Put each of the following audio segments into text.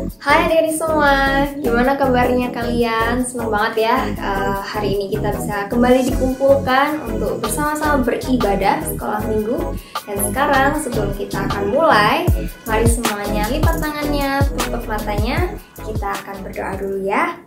Hai adik-adik semua, gimana kabarnya kalian? Senang banget ya hari ini kita bisa kembali dikumpulkan untuk bersama-sama beribadah sekolah minggu. Dan sekarang sebelum kita akan mulai, mari semuanya lipat tangannya, tutup matanya. Kita akan berdoa dulu ya.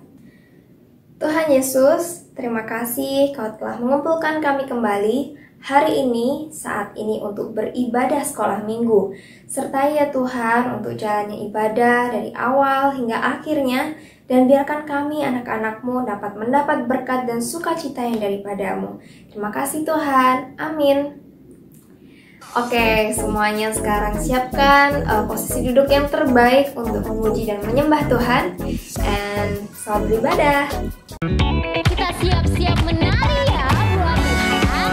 Tuhan Yesus, terima kasih Kau telah mengumpulkan kami kembali hari ini, saat ini untuk beribadah sekolah minggu. Sertai ya Tuhan untuk jalannya ibadah dari awal hingga akhirnya. Dan biarkan kami anak-anak-Mu dapat mendapat berkat dan sukacita yang daripada-Mu. Terima kasih Tuhan, amin. Oke, semuanya sekarang siapkan posisi duduk yang terbaik untuk memuji dan menyembah Tuhan. And selamat beribadah. Kita siap-siap menari ya buat Tuhan.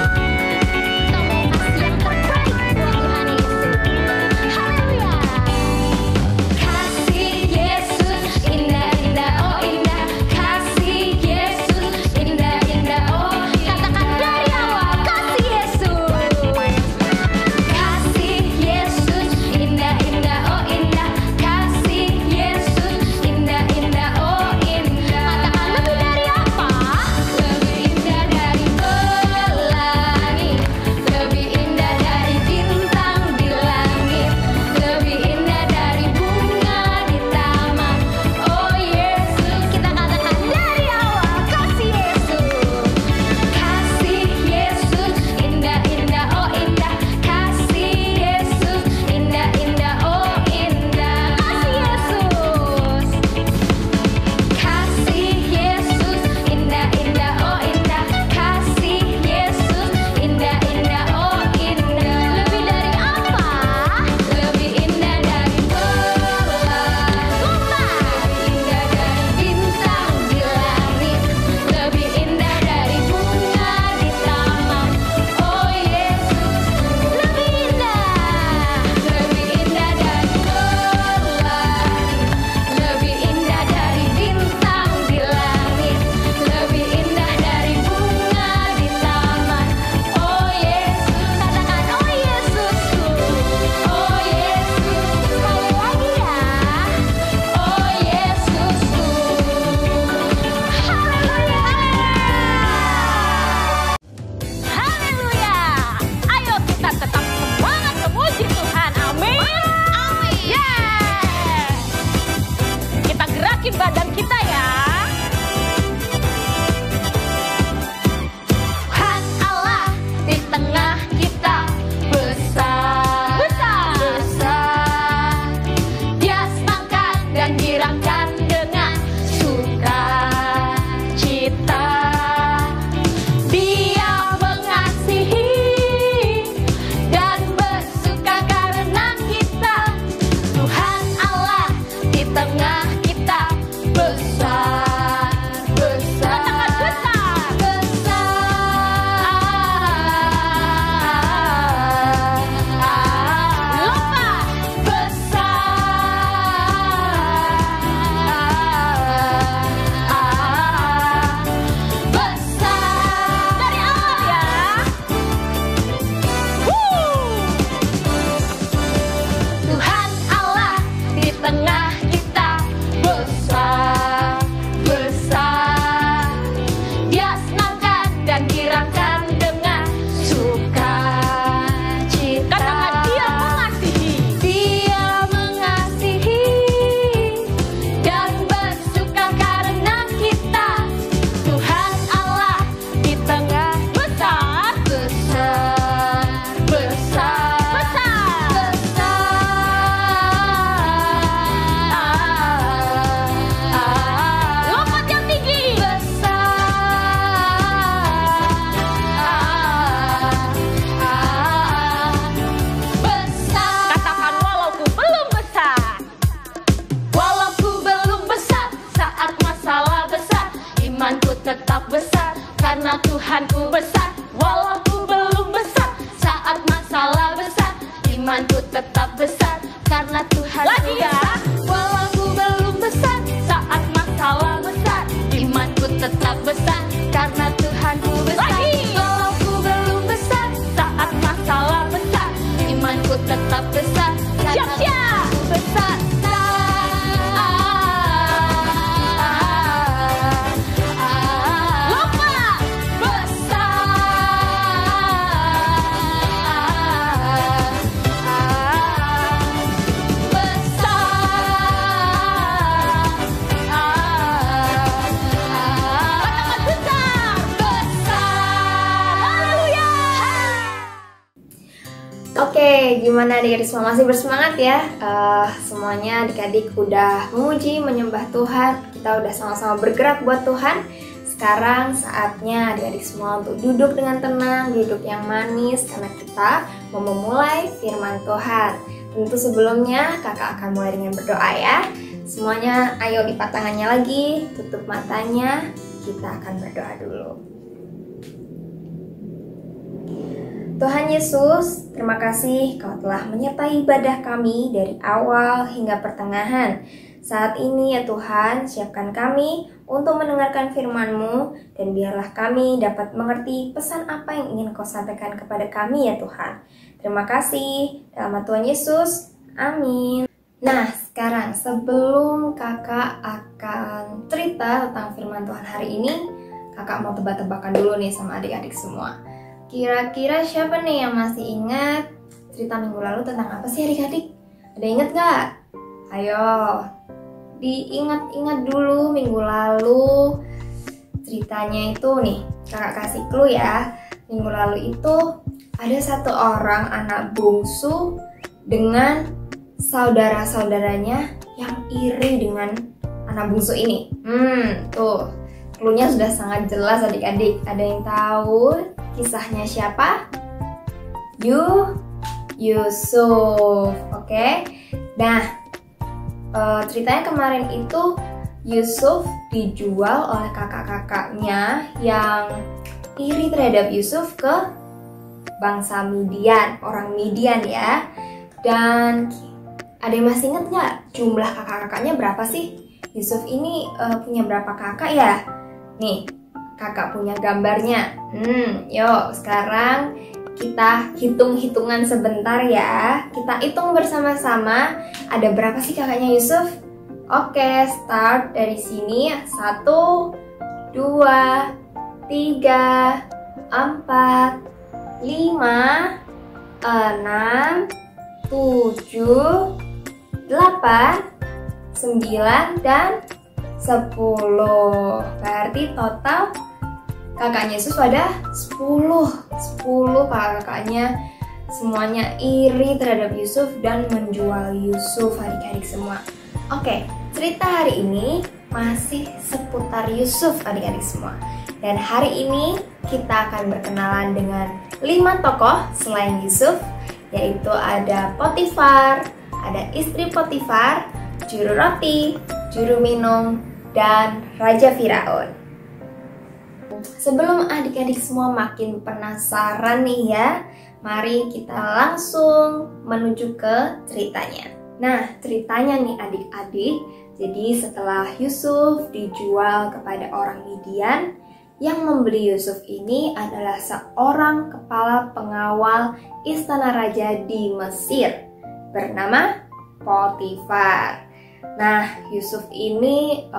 Kita mau kasih yang terbaik buat Tuhan Yesus. Haleluya. Kasih Yesus indah-indah, oh indah. Kasih Yesus indah-indah, oh katakan dari awal. Kasih Yesus. Kasih Yesus indah-indah, oh indah. Kasih Yesus indah-indah, oh indah. Katakan lebih dari apa? Lebih indah dari pelangi, lebih indah dari bintang di langit, lebih indah dari bunga di taman. Oh Yesus, kita katakan dari awal. Kasih Yesus. Kasih Yesus indah-indah, oh indah. Kasih Yesus indah-indah, oh indah. Kasih Yesus. Kasih Yesus indah-indah, oh indah. Kasih Yesus indah-indah, oh indah. Lebih dari apa? Lebih indah dari pelangi, indah dari bintang di langit, lebih indah dari bunga di taman. Oh Yesus, lebih indah dari pelangi, lebih indah dari bintang di langit, lebih indah dari bunga di taman. Oh Yesus, katakan oh Yesusku, oh Yesus, sekali lagi ya, oh Yesusku. Haleluya. Ayo kita tetap semangat memuji Tuhan. Amin. Amin. Yeah. Kita gerakin badan kita ya. Tuhan Allah di tengah kita besar, besar, besar. Dia senangkan dan girangkan dengan sukacita. Dia mengasihi dan bersuka karena kita. Tuhan Allah di tengah kita besar, besar. Katakan besar, besar. Lompat besar, besar. Dari awal ya. Tuhan Allah di tengah kita besar, besar. Dia senangkan dan girangkan dengan sukacita. Katakan Dia mengasihi. Dia mengasihi dan bersuka karena kita. Tuhan Allah di tengah besar, besar, besar, besar, besar. Lompat yang tinggi. Besar. Katakan walau ku belum besar. Walau ku belum besar, saat masalah besar, imanku tetap besar, karena Tuhanku besar. Walau ku belum besar, saat masalah besar, imanku tetap besar, karena Tuhanku besar. Walau ku belum besar, saat masalah besar, imanku tetap besar, karena Tuhanku besar. Walau ku belum besar, saat masalah besar, imanku tetap besar, karena Tuhanku besar. Oke, gimana adik-adik semua? Masih bersemangat ya? Semuanya adik-adik udah memuji, menyembah Tuhan. Kita udah sama-sama bergerak buat Tuhan. Sekarang saatnya adik-adik semua untuk duduk dengan tenang, duduk yang manis, karena kita mau memulai firman Tuhan. Tentu sebelumnya kakak akan mulai dengan berdoa ya. Semuanya ayo lipat tangannya lagi, tutup matanya. Kita akan berdoa dulu. Tuhan Yesus, terima kasih Kau telah menyertai ibadah kami dari awal hingga pertengahan. Saat ini ya Tuhan, siapkan kami untuk mendengarkan firman-Mu dan biarlah kami dapat mengerti pesan apa yang ingin Kau sampaikan kepada kami ya Tuhan. Terima kasih, dalam nama Tuhan Yesus, amin. Nah, sekarang sebelum kakak akan cerita tentang firman Tuhan hari ini, kakak mau tebak-tebakan dulu nih sama adik-adik semua. Kira-kira siapa nih yang masih ingat cerita minggu lalu tentang apa sih adik-adik? Ada ingat gak? Ayo, diingat-ingat dulu minggu lalu. Ceritanya itu nih, kakak kasih clue ya. Minggu lalu itu ada satu orang anak bungsu dengan saudara-saudaranya yang iri dengan anak bungsu ini. Tuh, clue-nya sudah sangat jelas adik-adik. Ada yang tahu kisahnya siapa? Yusuf. Oke. Nah, ceritanya kemarin itu Yusuf dijual oleh kakak-kakaknya yang iri terhadap Yusuf ke bangsa Midian, orang Midian ya. Dan ada yang masih ingat nggak jumlah kakak-kakaknya berapa sih? Yusuf ini punya berapa kakak ya? Nih, kakak punya gambarnya. Yuk sekarang kita hitung-hitungan sebentar ya. Kita hitung bersama-sama. Ada berapa sih kakaknya Yusuf? Oke, start dari sini. 1, 2, 3, 4, 5, 6, 7, 8, 9, dan 10. Berarti total kakaknya Yesus ada 10 kakaknya semuanya iri terhadap Yusuf dan menjual Yusuf adik-adik semua. Oke, cerita hari ini masih seputar Yusuf adik-adik semua. Dan hari ini kita akan berkenalan dengan 5 tokoh selain Yusuf, yaitu ada Potifar, ada istri Potifar, juru roti, juru minum, dan Raja Firaun. Sebelum adik-adik semua makin penasaran nih ya, mari kita langsung menuju ke ceritanya. Nah, ceritanya nih adik-adik, jadi setelah Yusuf dijual kepada orang Midian, yang membeli Yusuf ini adalah seorang kepala pengawal istana raja di Mesir bernama Potifar. Nah, Yusuf ini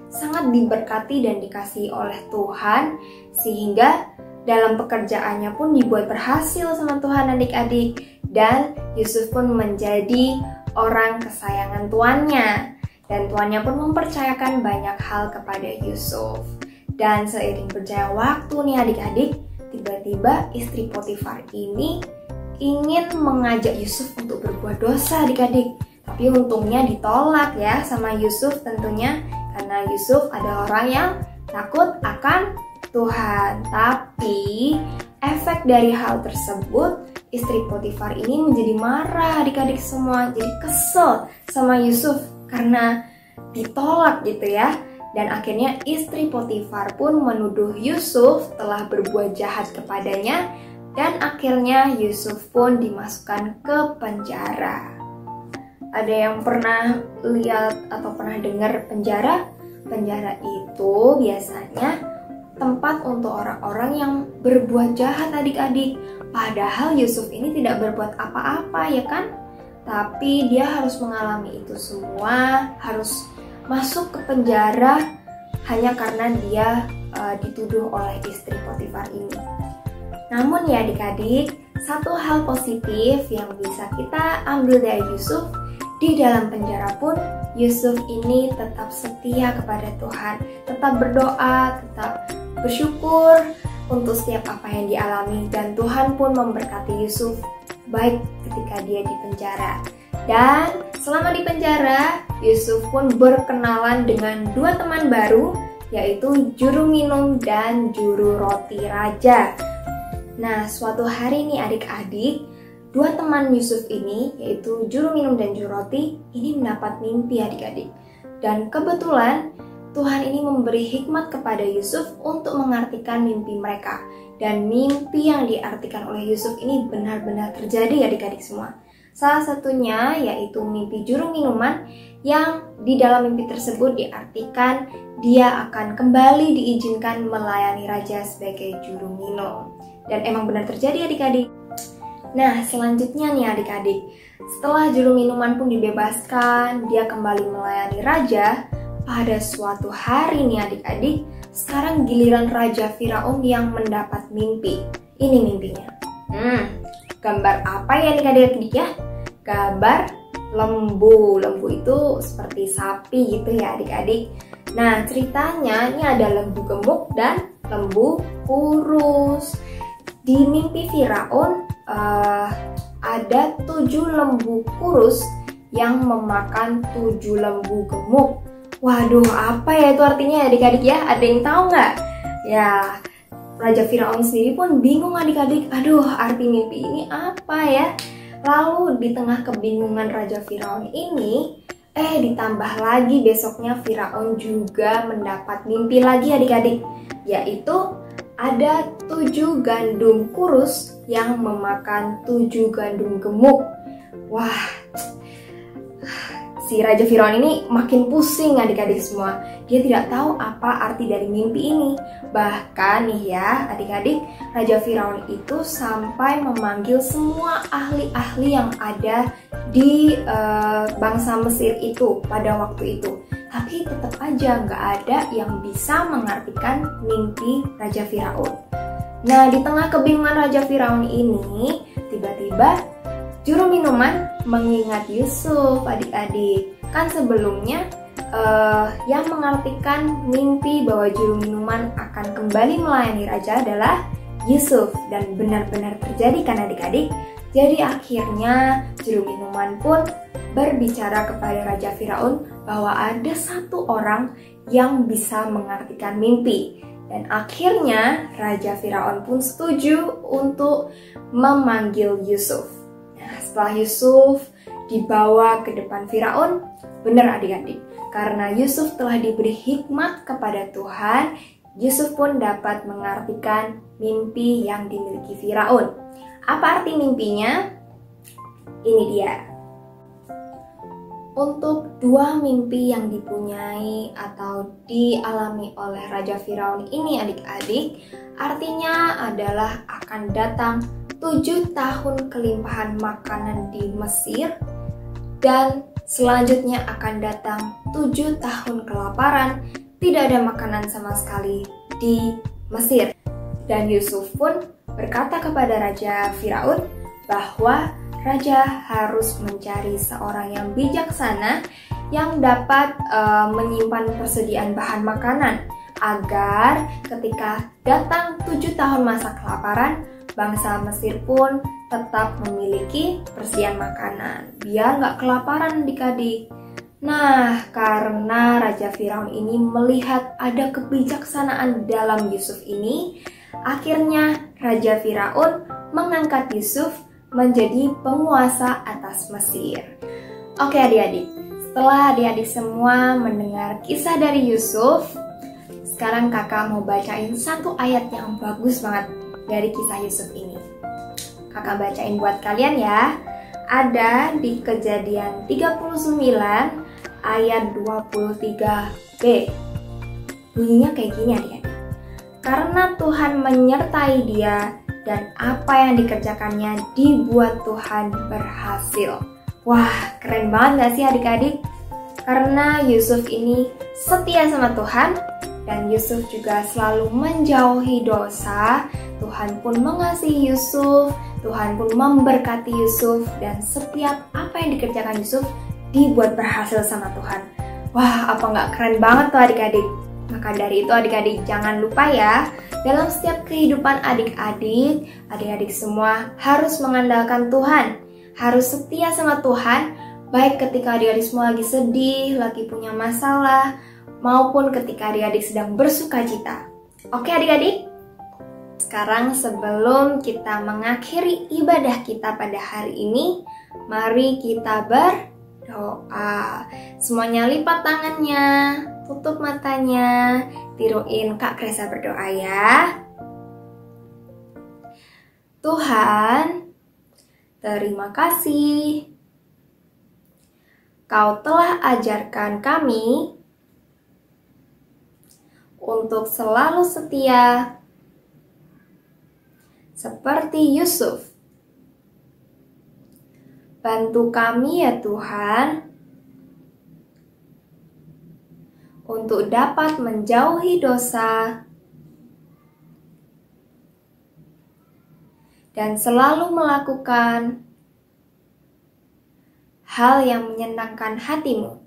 sangat diberkati dan dikasihi oleh Tuhan, sehingga dalam pekerjaannya pun dibuat berhasil sama Tuhan adik-adik. Dan Yusuf pun menjadi orang kesayangan tuannya, dan tuannya pun mempercayakan banyak hal kepada Yusuf. Dan seiring berjalannya waktu nih adik-adik, tiba-tiba istri Potifar ini ingin mengajak Yusuf untuk berbuat dosa adik-adik. Tapi untungnya ditolak ya sama Yusuf tentunya, karena Yusuf adalah orang yang takut akan Tuhan. Tapi efek dari hal tersebut, istri Potifar ini menjadi marah adik-adik semua. Jadi kesel sama Yusuf karena ditolak gitu ya. Dan akhirnya istri Potifar pun menuduh Yusuf telah berbuat jahat kepadanya. Dan akhirnya Yusuf pun dimasukkan ke penjara. Ada yang pernah lihat atau pernah dengar penjara? Penjara itu biasanya tempat untuk orang-orang yang berbuat jahat adik-adik. Padahal Yusuf ini tidak berbuat apa-apa ya kan? Tapi dia harus mengalami itu semua, harus masuk ke penjara hanya karena dia dituduh oleh istri Potifar ini. Namun ya adik-adik, satu hal positif yang bisa kita ambil dari Yusuf, di dalam penjara pun Yusuf ini tetap setia kepada Tuhan, tetap berdoa, tetap bersyukur untuk setiap apa yang dialami, dan Tuhan pun memberkati Yusuf baik ketika dia di penjara. Dan selama di penjara, Yusuf pun berkenalan dengan dua teman baru, yaitu juru minum dan juru roti raja. Nah, suatu hari nih adik-adik, dua teman Yusuf ini, yaitu juru minum dan juru roti, ini mendapat mimpi adik-adik. Dan kebetulan Tuhan ini memberi hikmat kepada Yusuf untuk mengartikan mimpi mereka. Dan mimpi yang diartikan oleh Yusuf ini benar-benar terjadi adik-adik semua. Salah satunya yaitu mimpi juru minuman yang di dalam mimpi tersebut diartikan dia akan kembali diizinkan melayani raja sebagai juru minum. Dan emang benar terjadi adik-adik. Nah, selanjutnya nih adik-adik, setelah juru minuman pun dibebaskan, dia kembali melayani raja. Pada suatu hari nih adik-adik, sekarang giliran Raja Firaun yang mendapat mimpi. Ini mimpinya. Gambar apa ya adik-adik ya? Gambar lembu. Lembu itu seperti sapi gitu ya adik-adik. Nah, ceritanya ini ada lembu gemuk dan lembu kurus. Di mimpi Firaun ada 7 lembu kurus yang memakan 7 lembu gemuk. Waduh, apa ya itu artinya adik-adik ya? Ada yang tahu nggak? Ya, Raja Firaun sendiri pun bingung adik-adik. Aduh, arti mimpi ini apa ya? Lalu di tengah kebingungan Raja Firaun ini, ditambah lagi besoknya Firaun juga mendapat mimpi lagi adik-adik. Yaitu ada 7 gandum kurus yang memakan 7 gandum gemuk. Wah, si Raja Firaun ini makin pusing adik-adik semua. Dia tidak tahu apa arti dari mimpi ini. Bahkan nih ya adik-adik, Raja Firaun itu sampai memanggil semua ahli-ahli yang ada di bangsa Mesir itu pada waktu itu. Tapi tetap aja nggak ada yang bisa mengartikan mimpi Raja Firaun. Nah, di tengah kebingungan Raja Firaun ini, tiba-tiba juru minuman mengingat Yusuf adik-adik. Kan sebelumnya yang mengartikan mimpi bahwa juru minuman akan kembali melayani raja adalah Yusuf. Dan benar-benar terjadi kan adik-adik. Jadi akhirnya juru minuman pun berbicara kepada Raja Firaun bahwa ada satu orang yang bisa mengartikan mimpi. Dan akhirnya Raja Firaun pun setuju untuk memanggil Yusuf. Setelah Yusuf dibawa ke depan Firaun, benar adik-adik, karena Yusuf telah diberi hikmat kepada Tuhan, Yusuf pun dapat mengartikan mimpi yang dimiliki Firaun. Apa arti mimpinya? Ini dia. Untuk 2 mimpi yang dipunyai atau dialami oleh Raja Firaun ini adik-adik, artinya adalah akan datang 7 tahun kelimpahan makanan di Mesir, dan selanjutnya akan datang 7 tahun kelaparan, tidak ada makanan sama sekali di Mesir. Dan Yusuf pun berkata kepada Raja Firaun bahwa raja harus mencari seorang yang bijaksana yang dapat menyimpan persediaan bahan makanan agar ketika datang 7 tahun masa kelaparan, bangsa Mesir pun tetap memiliki persediaan makanan biar nggak kelaparan adik-adik. Nah, karena Raja Firaun ini melihat ada kebijaksanaan dalam Yusuf ini, akhirnya Raja Firaun mengangkat Yusuf menjadi penguasa atas Mesir. Oke adik-adik, setelah adik-adik semua mendengar kisah dari Yusuf, sekarang kakak mau bacain satu ayat yang bagus banget dari kisah Yusuf ini. Kakak bacain buat kalian ya. Ada di Kejadian 39 ayat 23b. Bunyinya kayak gini adik-adik. Karena Tuhan menyertai dia dan apa yang dikerjakannya dibuat Tuhan berhasil. Wah, keren banget gak sih adik-adik? Karena Yusuf ini setia sama Tuhan dan Yusuf juga selalu menjauhi dosa, Tuhan pun mengasihi Yusuf, Tuhan pun memberkati Yusuf, dan setiap apa yang dikerjakan Yusuf dibuat berhasil sama Tuhan. Wah, apa nggak keren banget tuh adik-adik? Maka dari itu adik-adik jangan lupa ya, dalam setiap kehidupan adik-adik semua harus mengandalkan Tuhan, harus setia sama Tuhan, baik ketika adik-adik semua lagi sedih, lagi punya masalah, maupun ketika adik-adik sedang bersuka cita. Oke adik-adik? Sekarang sebelum kita mengakhiri ibadah kita pada hari ini, mari kita berdoa. Semuanya lipat tangannya, tutup matanya, tiruin Kak Kresa berdoa ya. Tuhan, terima kasih. Kau telah ajarkan kami untuk selalu setia seperti Yusuf. Bantu kami ya Tuhan, untuk dapat menjauhi dosa dan selalu melakukan hal yang menyenangkan hatimu.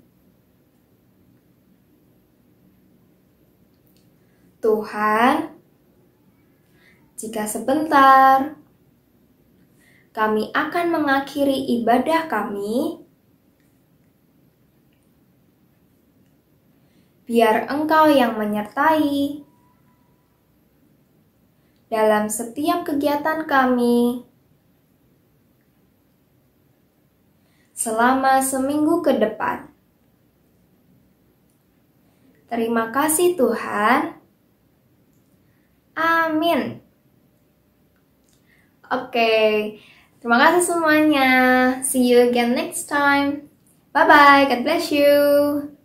Tuhan, jika sebentar kami akan mengakhiri ibadah kami, biar Engkau yang menyertai dalam setiap kegiatan kami selama seminggu ke depan. Terima kasih Tuhan. Amin. Oke, terima kasih semuanya. See you again next time. Bye-bye. God bless you.